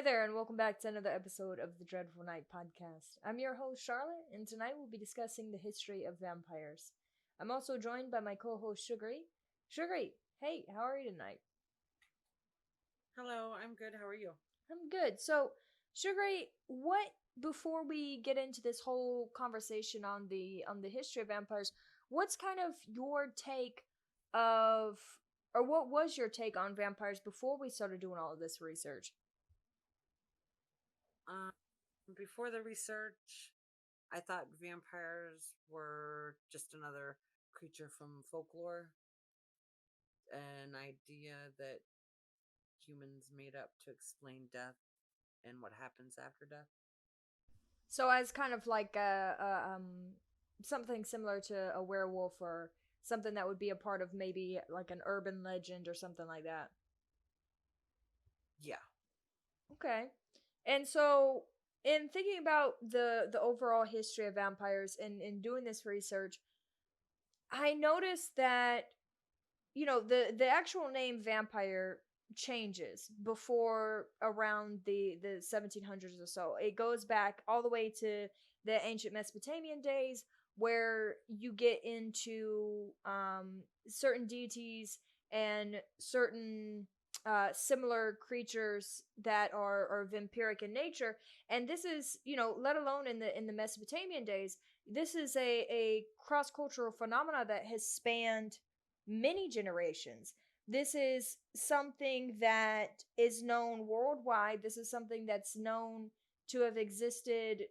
Hi there, and welcome back to another episode of the Dreadful Night podcast. I'm your host, Charlotte, and tonight we'll be discussing the history of vampires. I'm also joined by my co host, Sugary. Sugary, hey, how are you tonight? Hello, I'm good. How are you? I'm good. So, Sugary, before we get into this whole conversation on the history of vampires, what's kind of your take of or what was your take on vampires before we started doing all of this research? Um, Before the research, I thought vampires were just another creature from folklore, an idea that humans made up to explain death and what happens after death. So as kind of like something similar to a werewolf or something that would be a part of maybe like an urban legend or something like that. Yeah. Okay. And so in thinking about the overall history of vampires and in doing this research, I noticed that the actual name vampire changes before around the 1700s or so. It goes back all the way to the ancient Mesopotamian days where you get into certain deities and certain similar creatures that are vampiric in nature. And this is, let alone in the Mesopotamian days, this is a cross-cultural phenomena that has spanned many generations. This is something that is known worldwide. This is something that's known to have existed,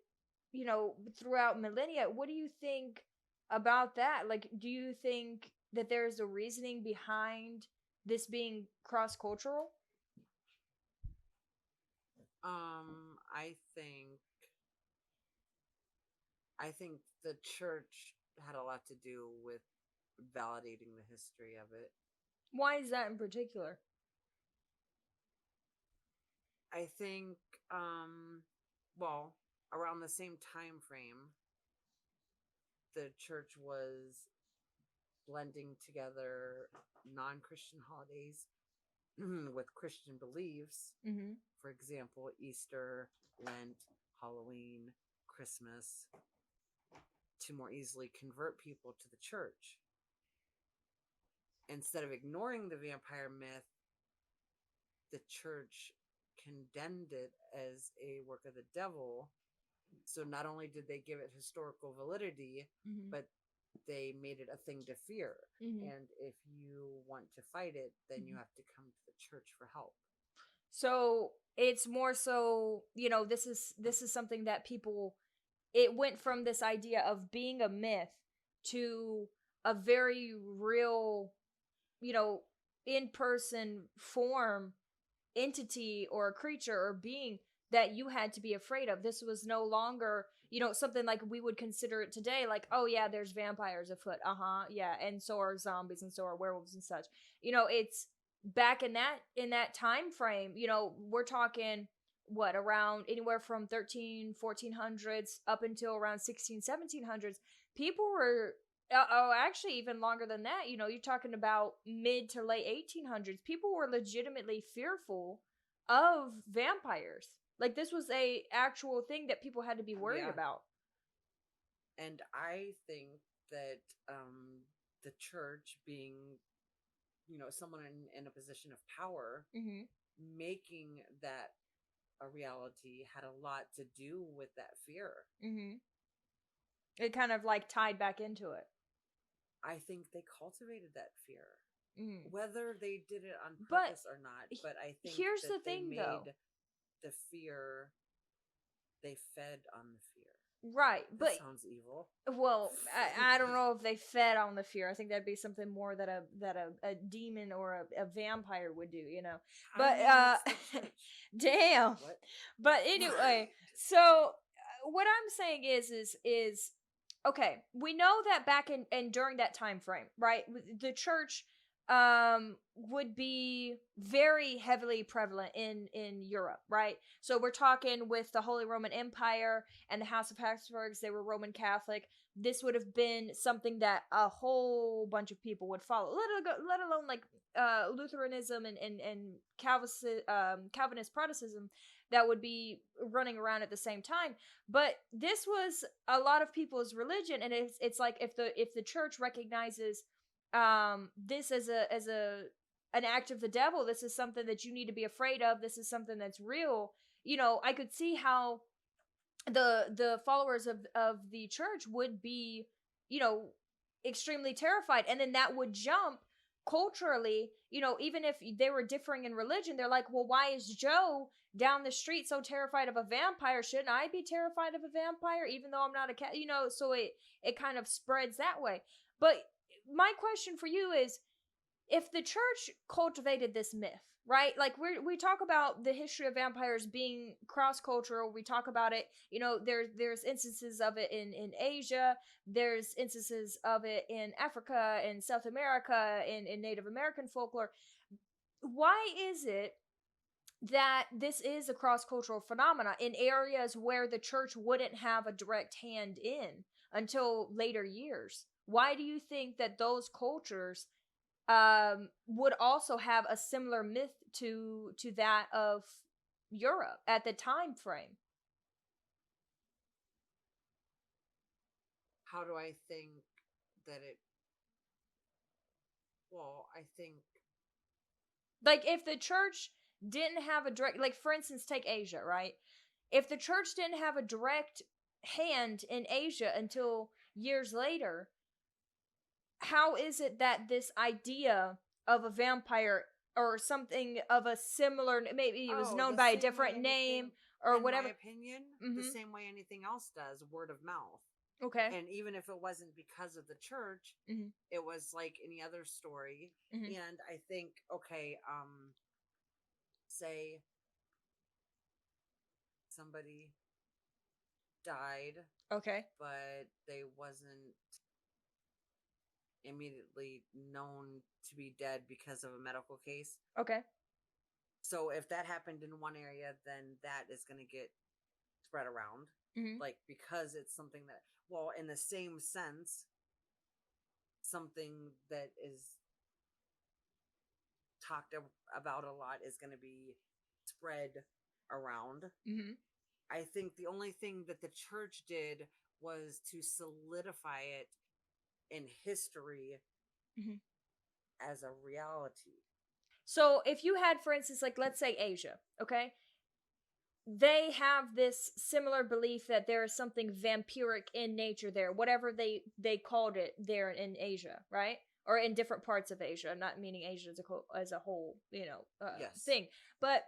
throughout millennia. What do you think about that? Like, do you think that there's a reasoning behind this being cross cultural? I think the church had a lot to do with validating the history of it. Why is that in particular? I think, um, well, around the same time frame, the church was blending together non-Christian holidays with Christian beliefs. Mm-hmm. For example, Easter, Lent, Halloween, Christmas, to more easily convert people to the church. Instead of ignoring the vampire myth, the church condemned it as a work of the devil. So not only did they give it historical validity, Mm-hmm. but they made it a thing to fear. Mm-hmm. And if you want to fight it, then you Mm-hmm. have to come to the church for help. So it's more so, this is something that people it went from this idea of being a myth to a very real, you know, in-person form entity or a creature or being that you had to be afraid of. This was no longer, something like we would consider it today, like, oh yeah, there's vampires afoot. Uh-huh. Yeah, and so are zombies and so are werewolves and such. It's back in that time frame, we're talking what around anywhere from 13 1400s up until around 16 1700s. People were actually even longer than that. You're talking about mid to late 1800s. People were legitimately fearful of vampires. Like this was a actual thing that people had to be worried Yeah. about. And I think that the church, being, someone in a position of power, Mm-hmm. making that a reality had a lot to do with that fear. Mm-hmm. It kind of like tied back into it. I think they cultivated that fear. Mm-hmm. Whether they did it on But purpose or not, but I think here's that the they thing, though. made the fear, they fed on the fear. Right, That but sounds evil. well, I don't know if they fed on the fear. I think that'd be something more that a demon or a vampire would do. I But mean, it's the church. damn. What? But anyway, so what I'm saying is okay. We know that back in and during that time frame, right? The church would be very heavily prevalent in Europe, right? So we're talking with the Holy Roman Empire and the House of Habsburgs. They were Roman Catholic. this would have been something that a whole bunch of people would follow. Let alone like Lutheranism and Calvinist Protestantism that would be running around at the same time. But this was a lot of people's religion, and it's like if the church recognizes this as a an act of the devil, this is something that you need to be afraid of, this is something that's real, I could see how the followers of the church would be, you know, extremely terrified, and then that would jump culturally, even if they were differing in religion. They're like, well, why is Joe down the street so terrified of a vampire? Shouldn't I be terrified of a vampire even though I'm not a cat? So it kind of spreads that way. But my question for you is, if the church cultivated this myth, right? Like we talk about the history of vampires being cross-cultural. We talk about it, there's instances of it in Asia. There's instances of it in Africa and South America, in Native American folklore. Why is it that this is a cross-cultural phenomena in areas where the church wouldn't have a direct hand in until later years? Why do you think that those cultures would also have a similar myth to that of Europe at the time frame? How do I think that it? Well, I think Like if the church didn't have a direct, like for instance, take Asia, right? If the church didn't have a direct hand in Asia until years later, how is it that this idea of a vampire or something of a similar, maybe it was known the by a same way different name anything, or in whatever? my opinion, the Mm-hmm. same way anything else does, word of mouth. Okay. And even if it wasn't because of the church, Mm-hmm. it was like any other story. Mm-hmm. And I think, okay, say somebody died, Okay. but they wasn't immediately known to be dead because of a medical case. Okay. So if that happened in one area, then that is going to get spread around. Mm-hmm. Like, because it's something that, well, in the same sense, something that is talked about a lot is going to be spread around. Mm-hmm. I think the only thing that the church did was to solidify it in history Mm-hmm. as a reality. So if you had, for instance, like let's say Asia, okay? They have this similar belief that there is something vampiric in nature there, whatever they called it there in Asia, right? Or in different parts of Asia, not meaning Asia as a whole, Yes. thing. But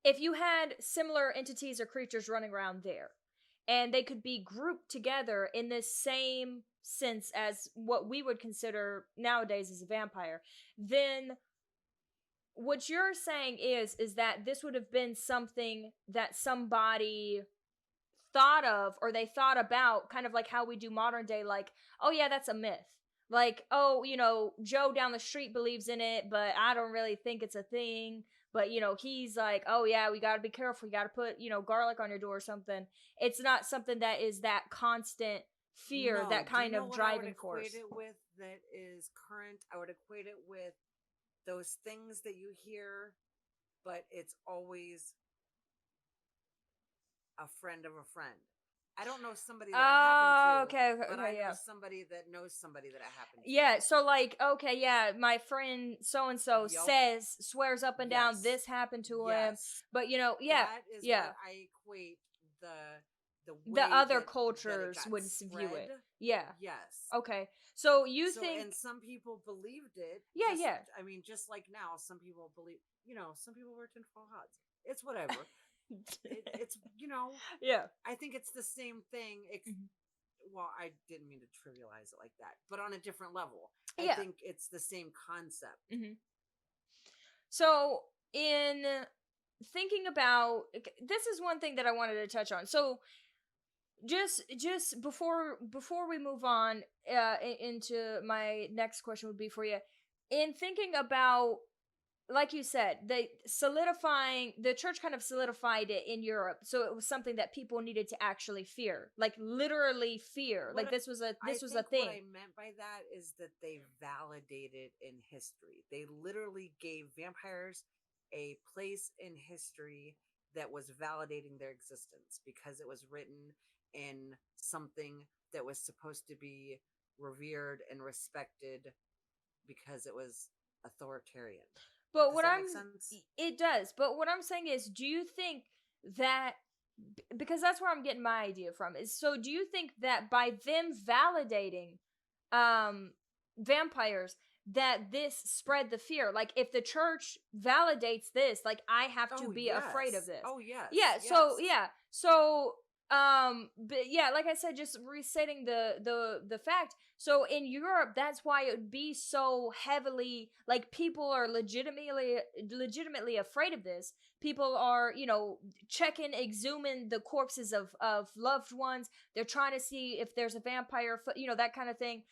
if you had similar entities or creatures running around there, and they could be grouped together in this same sense as what we would consider nowadays as a vampire, then what you're saying is that this would have been something that somebody thought of, or they thought about, kind of like how we do modern day, like, oh yeah, that's a myth. Like, oh, Joe down the street believes in it, but I don't really think it's a thing. But, he's like, oh yeah, we gotta be careful. You gotta put, garlic on your door or something. It's not something that is that constant fear, No, that do you kind know of what I would driving force. equate it with that is current? I would equate it with those things that you hear, but it's always a friend of a friend. I don't know somebody that it happened to, Okay, but I know yeah. somebody that knows somebody that it happened to. Yeah, so like, okay, yeah, my friend so and so Yup. swears up and down Yes. this happened to him, Yes. but yeah, That is yeah, what I equate the the way other that it cultures got would view it. spread. Yeah, Yes. okay. So you So, think, and some people believed it. yeah, Just, yeah, I mean, just like now, some people believe, some people wear tinfoil hats. It's whatever. It's, yeah, I think it's the same thing. Mhm. Well, I didn't mean to trivialize it like that, but on a different level. I yeah. think it's the same concept. Hmm. So in thinking about, this is one thing that I wanted to touch on. So just before we move on into my next question would be for you, in thinking about like you said, the church kind of solidified it in Europe, so it was something that people needed to actually fear, like literally fear. What Like I this was a think what thing. I meant by that is that they validated in history. They literally gave vampires a place in history that was validating their existence because it was written in something that was supposed to be revered and respected because it was authoritarian. But Does what that make sense? it does. But what I'm saying is, do you think that because that's where I'm getting my idea from is so do you think that by them validating um vampires that this spread the fear? Like if the church validates this, like I have to Oh be afraid of yes. this. Oh yes. Yeah, so Yes. yeah. So but yeah, like I said, just restating the fact. So in Europe, that's why it would be so heavily like people are legitimately afraid of this. People are, checking, exhuming the corpses of loved ones. They're trying to see if there's a vampire, that kind of thing.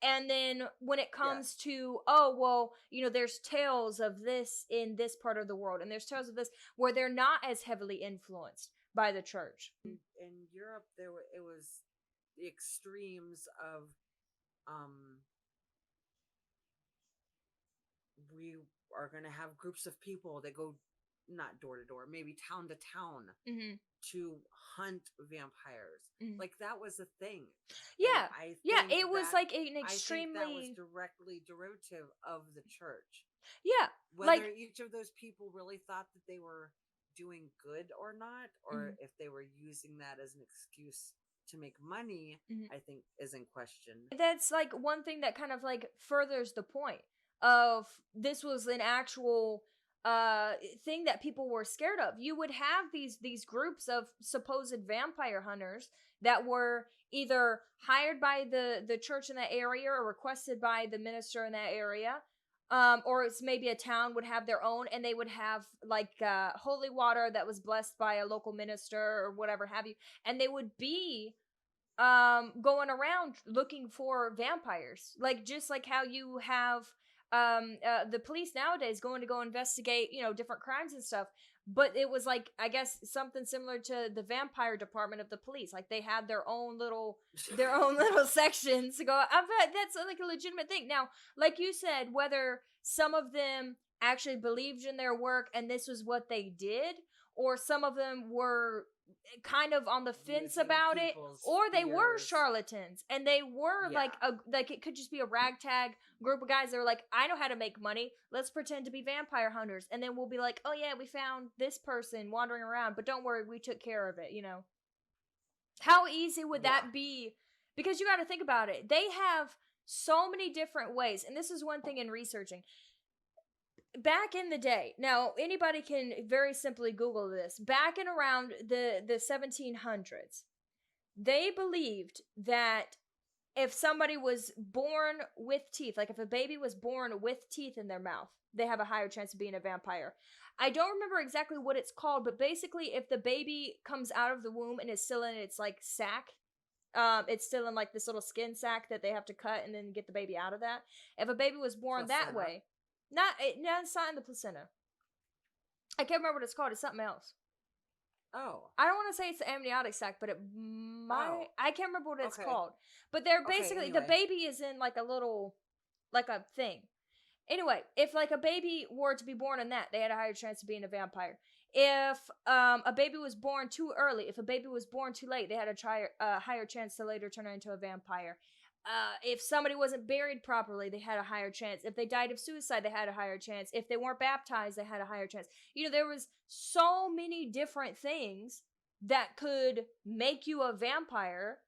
And then when it comes Yes. to, oh, well, there's tales of this in this part of the world, and there's tales of this where they're not as heavily influenced by the church. In Europe it was the extremes of um we are going to have groups of people that go not door to door, maybe town to town Mm-hmm. to hunt vampires. Mm-hmm. Like that was a thing. And Yeah. Yeah, it was like an I think that was extremely, directly derivative of the church. yeah, Whether like, each of those people really thought that they were doing good or not, or mhm, if they were using that as an excuse to make money, mhm. I think is in question. That's like one thing that kind of like furthers the point of this was an actual thing that people were scared of. You would have these groups of supposed vampire hunters that were either hired by the church in that area or requested by the minister in that area, or it's maybe a town would have their own, and they would have like holy water that was blessed by a local minister or whatever have you, and they would be going around looking for vampires, like just like how you have the police nowadays going to go investigate, different crimes and stuff. But it was like, I guess, something similar to the vampire department of the police. Like they had their own little sections to go. I bet that's like a legitimate thing. Now, like you said, whether some of them actually believed in their work and this was what they did, or some of them were kind of on the fence Using about it, people's or they were fears. charlatans and they were Yeah. like it could just be a ragtag group of guys that were like, I know how to make money, let's pretend to be vampire hunters, and then we'll be like, oh yeah, we found this person wandering around, but don't worry, we took care of it. How easy would Yeah. that be? Because you got to think about it, they have so many different ways, and this is one thing in researching back in the day. Now anybody can very simply Google this. Back in around the 1700s, they believed that if somebody was born with teeth, like if a baby was born with teeth in their mouth, they have a higher chance of being a vampire. I don't remember exactly what it's called, but basically if the baby comes out of the womb and is still in its like sack, it's still in like this little skin sack that they have to cut and then get the baby out of that. If a baby was born that Placenta. way, no, it's not in the placenta. I can't remember what it's called. It's something else. Oh. I don't want to say it's the amniotic sac, but it might. Oh. I can't remember what it's Okay. called. But they're Okay, basically the anyway. baby is in like a little, like a thing. Anyway, if like a baby were to be born in that, they had a higher chance of being a vampire. If a baby was born too early, if a baby was born too late, they had a higher chance to later turn into a vampire. If somebody wasn't buried properly, they had a higher chance. If they died of suicide, they had a higher chance. If they weren't baptized, they had a higher chance. There was so many different things that could make you a vampire,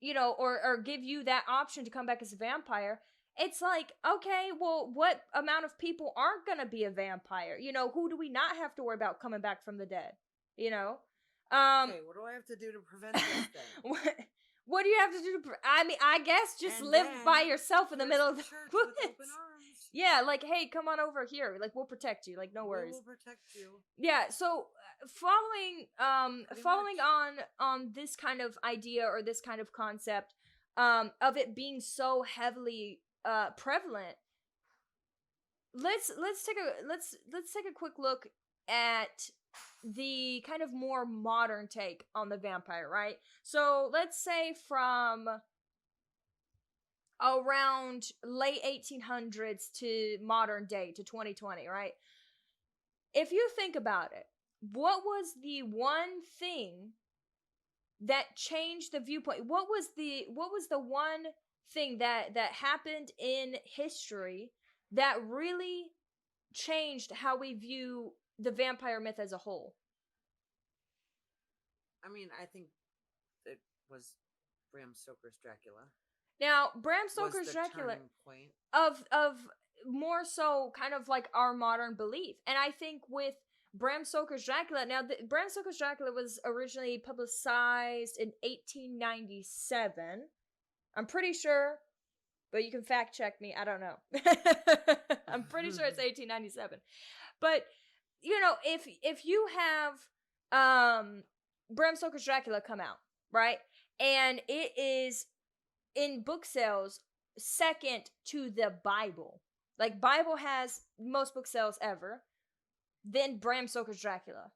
or give you that option to come back as a vampire. It's like, okay, well, what amount of people aren't going to be a vampire? Who do we not have to worry about coming back from the dead? Okay, what do I have to do to prevent this then? What do you have to do to? I mean, I guess just And live by then yourself in the middle of the church woods. with open arms. Yeah, like, hey, come on over here. Like, we'll protect you. Like, no We worries. will protect you. Yeah. So, Pretty following much. on this kind of idea or this kind of concept, of it being so heavily prevalent. let's take a quick look at the kind of more modern take on the vampire, right? So let's say from around late 1800s to modern day to 2020, right? If you think about it, what was the one thing that changed the viewpoint? What was the one thing that happened in history that really changed how we view the vampire myth as a whole? I mean, I think it was Bram Stoker's Dracula Now, Bram was Stoker's the Dracula turning point. of more so kind of like our modern belief. And I think with Bram Stoker's Dracula, now Bram Stoker's Dracula was originally publicized in 1897. I'm pretty sure, but you can fact check me. I don't know. I'm pretty sure it's 1897. But if you have Bram Stoker's Dracula come out, right? And it is in book sales second to the Bible. Like Bible has most book sales ever, then Bram Stoker's Dracula.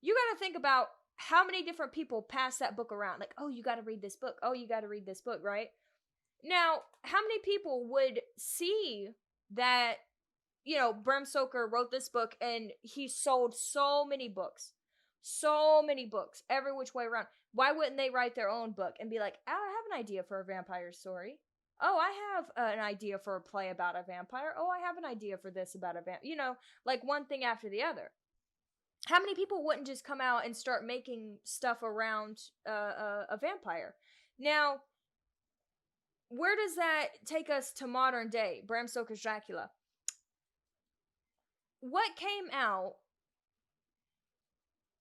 You got to think about how many different people pass that book around. Like, oh, you got to read this book. Oh, you got to read this book, right? Now, how many people would see that, Bram Stoker wrote this book and he sold so many books? So many books, every which way around. Why wouldn't they write their own book and be like, oh, I have an idea for a vampire story. Oh, I have an idea for a play about a vampire. Oh, I have an idea for this about a vampire. Like one thing after the other. How many people wouldn't just come out and start making stuff around a vampire? Now, where does that take us to modern day? Bram Stoker's Dracula. What came out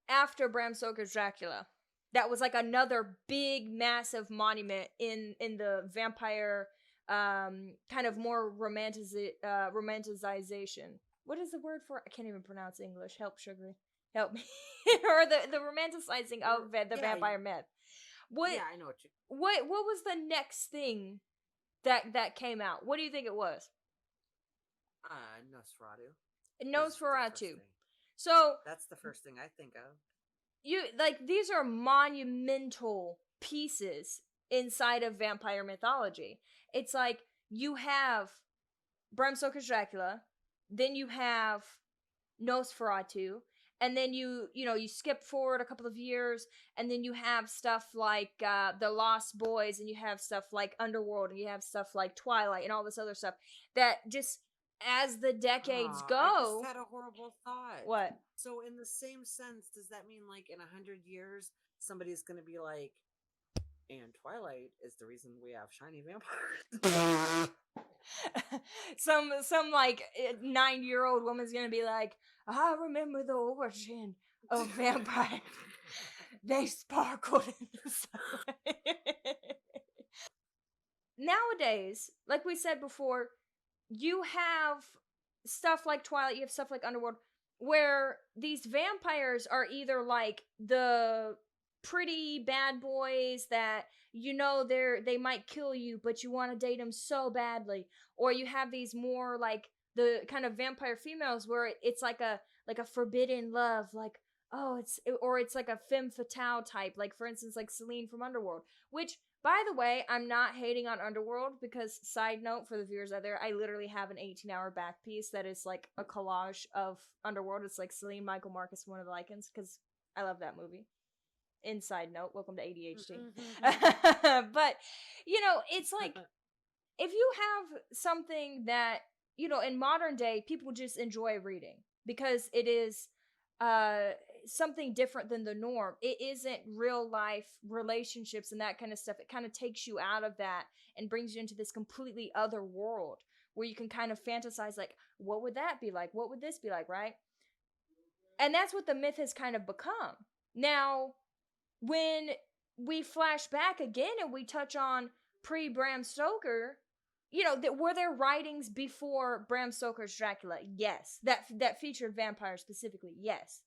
after Bram Stoker's Dracula that was like another big massive monument in the vampire kind of more romanticization? What is the word for it? I can't even pronounce English. Help, Sugary. Help me. Or the romanticizing of the vampire myth. Yeah, I know what was the next thing that came out? What do you think it was? Nosferatu. Nosferatu. So that's the first thing I think of. These are monumental pieces inside of vampire mythology. It's like you have Bram Stoker's Dracula, then you have Nosferatu, and then you skip forward a couple of years, and then you have stuff like The Lost Boys, and you have stuff like Underworld, and you have stuff like Twilight, and all this other stuff that just, as the decades go... I just had a horrible thought. What? So in the same sense, does that mean like in 100 years, somebody's going to be like, and Twilight is the reason we have shiny vampires? some like 9-year-old woman's going to be like, I remember the origin of vampire. They sparkled in the sunlight. Nowadays, like we said before, you have stuff like Twilight, you have stuff like Underworld, where these vampires are either like the pretty bad boys that they might kill you, but you want to date them so badly, or you have these more like the kind of vampire females where it's like a forbidden love, like it's like a femme fatale type, like for instance like Celine from Underworld, which, by the way, I'm not hating on Underworld, because, side note for the viewers out there, I literally have an 18-hour back piece that is like a collage of Underworld. It's like Celine, Michael Marcus, One of the Lycans, because I love that movie. Inside note, welcome to ADHD. But, it's like, if you have something that, in modern day, people just enjoy reading, because it is something different than the norm. It isn't real life relationships and that kind of stuff. It kind of takes you out of that and brings you into this completely other world where you can kind of fantasize, like, what would that be like? What would this be like, right? And that's what the myth has kind of become. Now, when we flash back again and we touch on pre-Bram Stoker, were there writings before Bram Stoker's Dracula? Yes. That featured vampires specifically? Yes.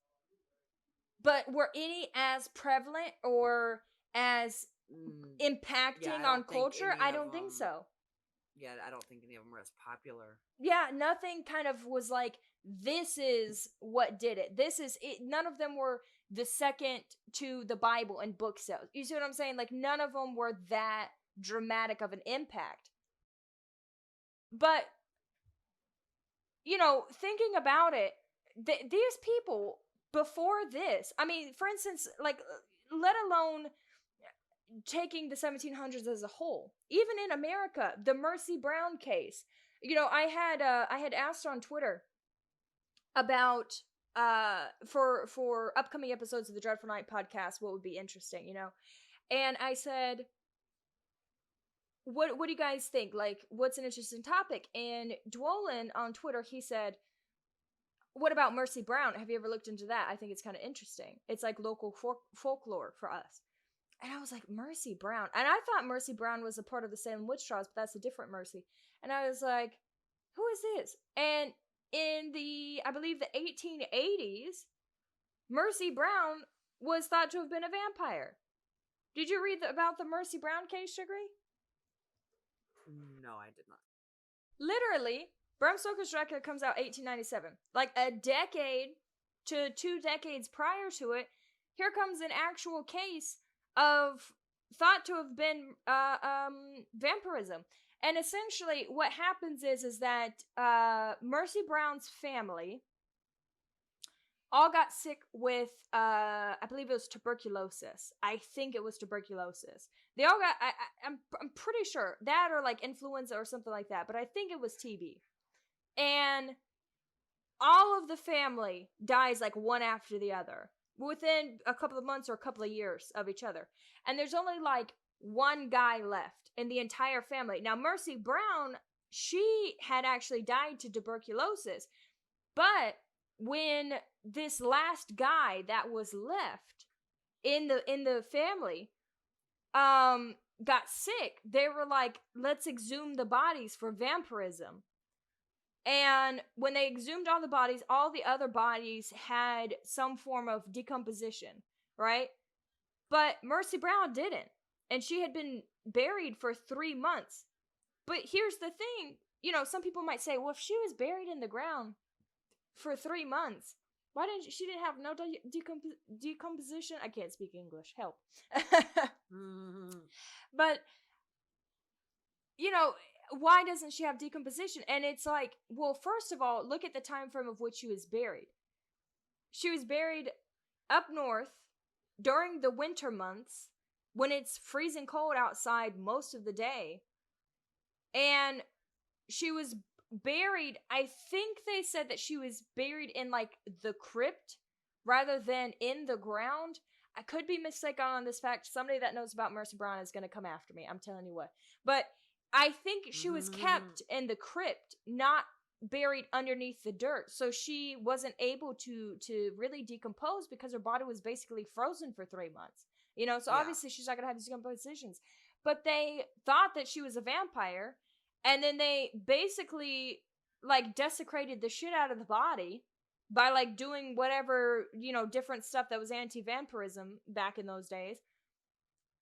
But were any as prevalent or as impacting on culture? I don't think so. Yeah, I don't think any of them were as popular. Yeah, nothing kind of was like, this is what did it. This is it. None of them were the second to the Bible in book sales. You see what I'm saying? Like, none of them were that dramatic of an impact. But, thinking about it, these people before this, I mean, for instance, like, let alone taking the 1700s as a whole, even in America, the Mercy Brown case. I had asked on Twitter about for upcoming episodes of the Dreadful Night podcast what would be interesting, and I said, what do you guys think, like, what's an interesting topic? And Dwolin on Twitter, he said, what about Mercy Brown? Have you ever looked into that? I think it's kind of interesting. It's like local folklore for us. And I was like, Mercy Brown. And I thought Mercy Brown was a part of the Salem witch trials, but that's a different Mercy. And I was like, who is this? And in I believe the 1880s, Mercy Brown was thought to have been a vampire. Did you read about the Mercy Brown case, Sugary? No, I did not. Literally, Bram Stoker's Dracula comes out 1897. Like a decade to 2 decades prior to it, here comes an actual case of thought to have been vampirism. And essentially what happens is that Mercy Brown's family all got sick with I believe it was tuberculosis. I think it was tuberculosis. They all got I'm pretty sure that, or like influenza or something like that, but I think it was TB. And all of the family dies like one after the other within a couple of months or a couple of years of each other. And there's only like one guy left in the entire family. Now, Mercy Brown, she had actually died to tuberculosis. But when this last guy that was left in the family got sick, they were like, let's exhume the bodies for vampirism. And when they exhumed all the other bodies had some form of decomposition, right? But Mercy Brown didn't. And she had been buried for 3 months. But here's the thing, some people might say, well, if she was buried in the ground for 3 months, why didn't she didn't have no decomposition? I can't speak English. Help. But, why doesn't she have decomposition? And it's like, well, first of all, look at the time frame of which she was buried. She was buried up north during the winter months when it's freezing cold outside most of the day. And she was buried, I think they said that she was buried in like the crypt rather than in the ground. I could be mistaken on this fact. Somebody that knows about Mercy Brown is going to come after me. I'm telling you what. But I think she was kept in the crypt, not buried underneath the dirt. So she wasn't able to really decompose because her body was basically frozen for 3 months. So obviously she's not going to have these decompositions. But they thought that she was a vampire, and then they basically like desecrated the shit out of the body by like doing whatever, different stuff that was anti-vampirism back in those days.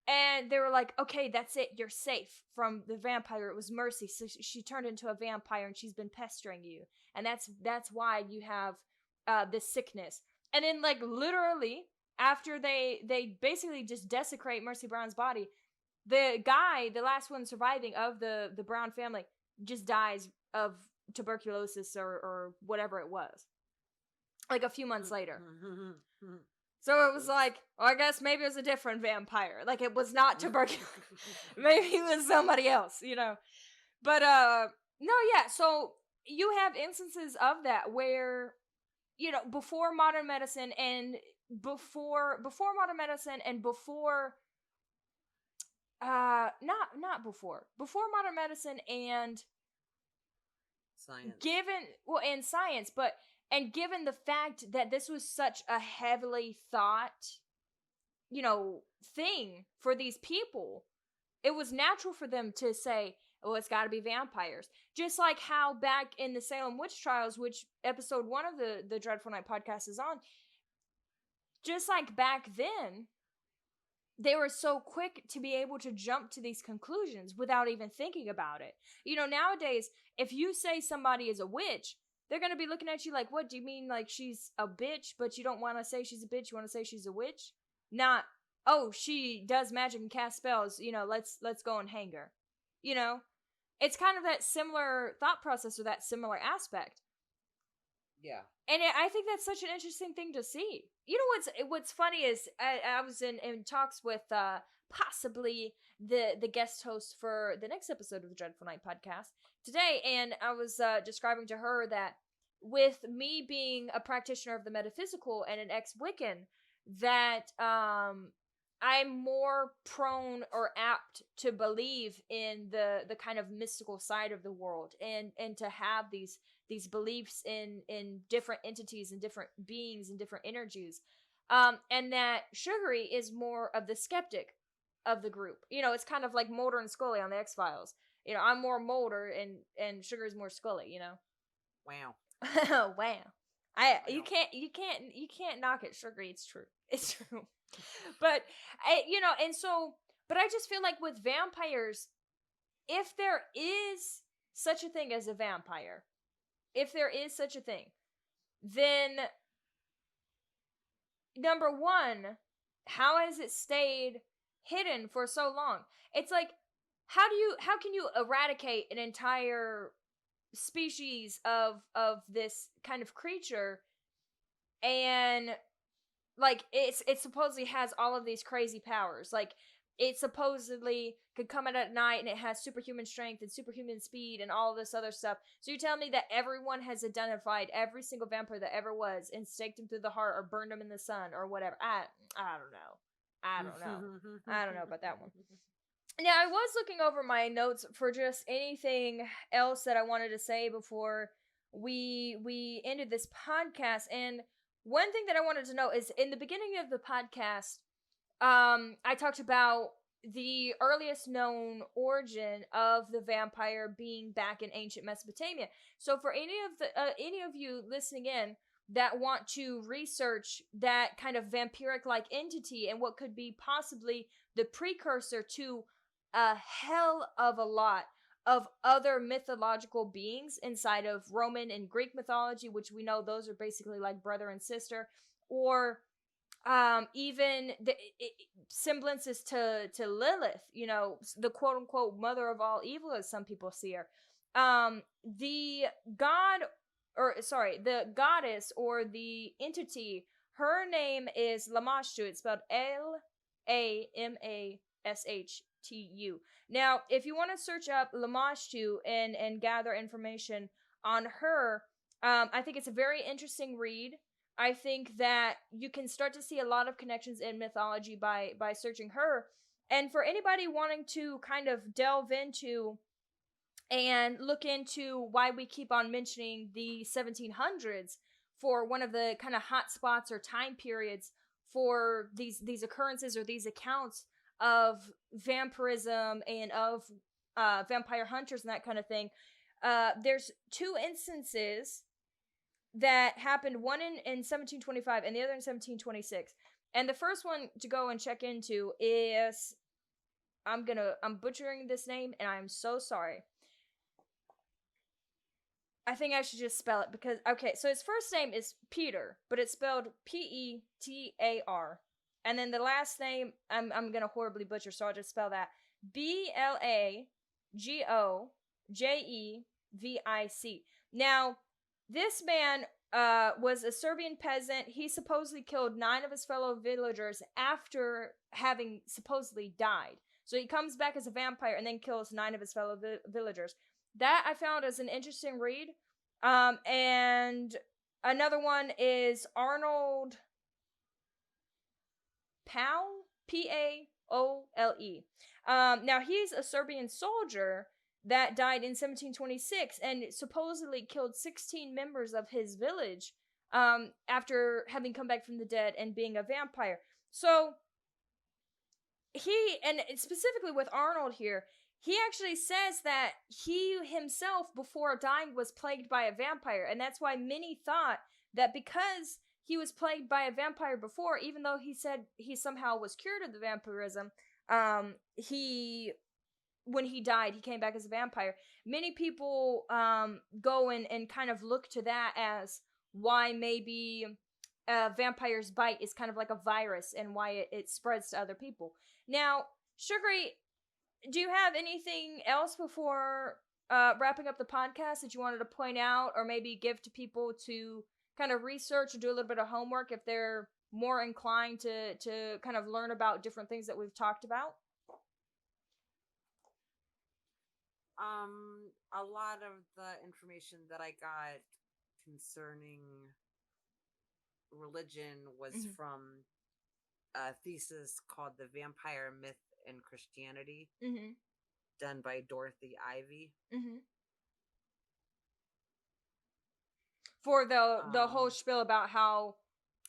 And they were like, okay, that's it. You're safe from the vampire. It was Mercy. So she turned into a vampire and she's been pestering you. And that's why you have this sickness. And then like literally after they basically just desecrate Mercy Brown's body, the guy, the last one surviving of the Brown family, just dies of tuberculosis or whatever it was. Like a few months later. So it was like, well, I guess maybe it was a different vampire. Like, it was not tuberculosis. Maybe it was somebody else, But, no, yeah, so you have instances of that where, before modern medicine and before modern medicine and before, not before modern medicine and science. And science, and given the fact that this was such a heavily thought, thing for these people, it was natural for them to say, oh, it's got to be vampires. Just like how back in the Salem witch trials, which episode 1 of the Dreadful Night podcast is on, just like back then, they were so quick to be able to jump to these conclusions without even thinking about it. Nowadays, if you say somebody is a witch, they're going to be looking at you like, what do you mean? Like, she's a bitch, but you don't want to say she's a bitch. You want to say she's a witch? Not, oh, she does magic and cast spells. Let's go and hang her. It's kind of that similar thought process or that similar aspect. Yeah. And I think that's such an interesting thing to see. What's funny is I was in talks with possibly the guest host for the next episode of the Dreadful Night podcast today, and I was describing to her that with me being a practitioner of the metaphysical and an ex-Wiccan, that I'm more prone or apt to believe in the kind of mystical side of the world, and to have these beliefs in different entities and different beings and different energies, and that Sugary is more of the skeptic of the group. It's kind of like Mulder and Scully on the X-Files. I'm more Mulder and Sugar's more Scully. Wow. Wow. You can't knock it, Sugary. It's true. But but I just feel like with vampires, if there is such a thing as a vampire, if there is such a thing, then number one, how has it stayed hidden for so long? It's like, how can you eradicate an entire species of this kind of creature, and like it supposedly has all of these crazy powers, like it supposedly could come out at night and it has superhuman strength and superhuman speed and all this other stuff. So you tell me that everyone has identified every single vampire that ever was and staked him through the heart or burned him in the sun or whatever? I don't know. I don't know about that one. Now, I was looking over my notes for just anything else that I wanted to say before we ended this podcast, and one thing that I wanted to know is, in the beginning of the podcast, I talked about the earliest known origin of the vampire being back in ancient Mesopotamia. So for any of you listening in that want to research that kind of vampiric-like entity and what could be possibly the precursor to a hell of a lot of other mythological beings inside of Roman and Greek mythology, which we know those are basically like brother and sister, or even the semblances to Lilith, the quote unquote mother of all evil, as some people see her. The goddess or the entity, her name is Lamashtu. It's spelled Lamashtu. Now, if you want to search up Lamashtu and gather information on her, I think it's a very interesting read. I think that you can start to see a lot of connections in mythology by searching her. And for anybody wanting to kind of delve into and look into why we keep on mentioning the 1700s for one of the kind of hot spots or time periods for these occurrences or these accounts of vampirism and of vampire hunters and that kind of thing, there's two instances that happened, one in 1725 and the other in 1726. And the first one to go and check into is, I'm butchering this name and I'm so sorry. I think I should just spell it because, okay, so his first name is Peter, but it's spelled Petar. And then the last name, I'm gonna horribly butcher, so I'll just spell that. Blagojevic. Now, this man was a Serbian peasant. He supposedly killed 9 of his fellow villagers after having supposedly died. So he comes back as a vampire and then kills 9 of his fellow villagers. That I found as an interesting read. And another one is Arnold Paule, Paole. Now, he's a Serbian soldier that died in 1726 and supposedly killed 16 members of his village after having come back from the dead and being a vampire. So, and specifically with Arnold here, he actually says that he himself, before dying, was plagued by a vampire, and that's why many thought that because he was plagued by a vampire before, even though he said he somehow was cured of the vampirism. He when he died, he came back as a vampire. Many people go and kind of look to that as why maybe a vampire's bite is kind of like a virus and why it spreads to other people. Now, Sugary, do you have anything else before wrapping up the podcast that you wanted to point out or maybe give to people to kind of research or do a little bit of homework if they're more inclined to kind of learn about different things that we've talked about? A lot of the information that I got concerning religion was Mm-hmm. from a thesis called The Vampire Myth and Christianity, Mm-hmm. done by Dorothy Ivy. Mm-hmm. For the whole Um, spiel about how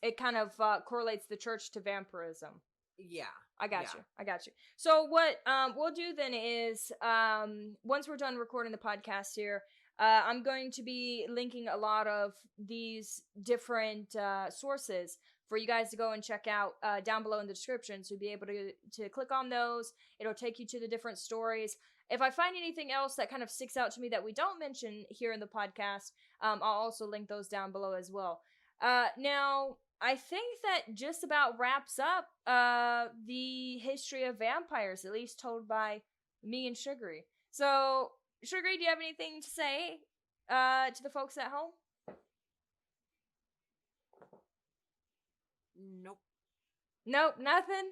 it kind of correlates the church to vampirism. yeah, I got yeah. you. I got you. So what we'll do then is once we're done recording the podcast here, I'm going to be linking a lot of these different sources for you guys to go and check out down below in the description. So you'll be able to click on those. It'll take you to the different stories. If I find anything else that kind of sticks out to me that we don't mention here in the podcast, I'll also link those down below as well. Now, I think that just about wraps up the history of vampires, at least told by me and Sugary. So, Sugary, do you have anything to say to the folks at home? Nope. Nope, nothing?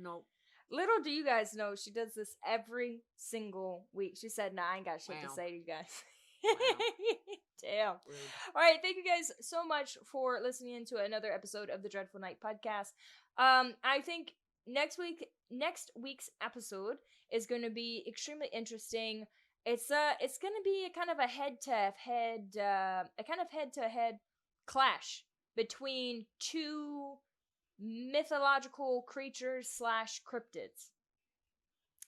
Nope. Little do you guys know, she does this every single week. She said, nah, I ain't got shit to Wow. say to you guys. Wow. Damn. Rude. All right, thank you guys so much for listening into another episode of the Dreadful Night podcast. I think next week's episode is going to be extremely interesting. It's going to be a kind of a head to head clash between two mythological creatures / cryptids.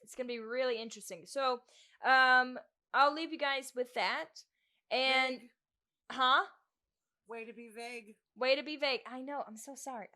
It's going to be really interesting. So, I'll leave you guys with that. And Vague. huh? Way to be vague. Way to be vague. I know. I'm so sorry.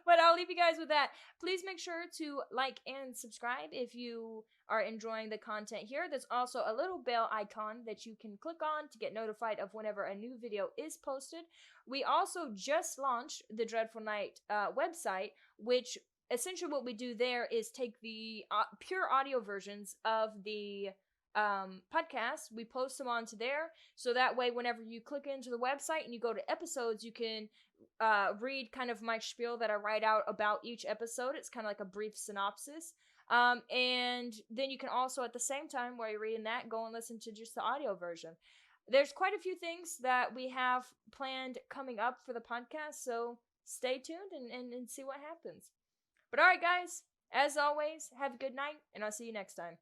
But I'll leave you guys with that. Please make sure to like and subscribe if you are enjoying the content here. There's also a little bell icon that you can click on to get notified of whenever a new video is posted. We also just launched the Dreadful Night website, which essentially what we do there is take the pure audio versions of the podcasts, we post them onto there, so that way whenever you click into the website and you go to episodes, you can read kind of my spiel that I write out about each episode. It's kind of like a brief synopsis, and then you can also at the same time while you're reading that go and listen to just the audio version. There's quite a few things that we have planned coming up for the podcast, so stay tuned and see what happens. But alright guys, as always, have a good night and I'll see you next time.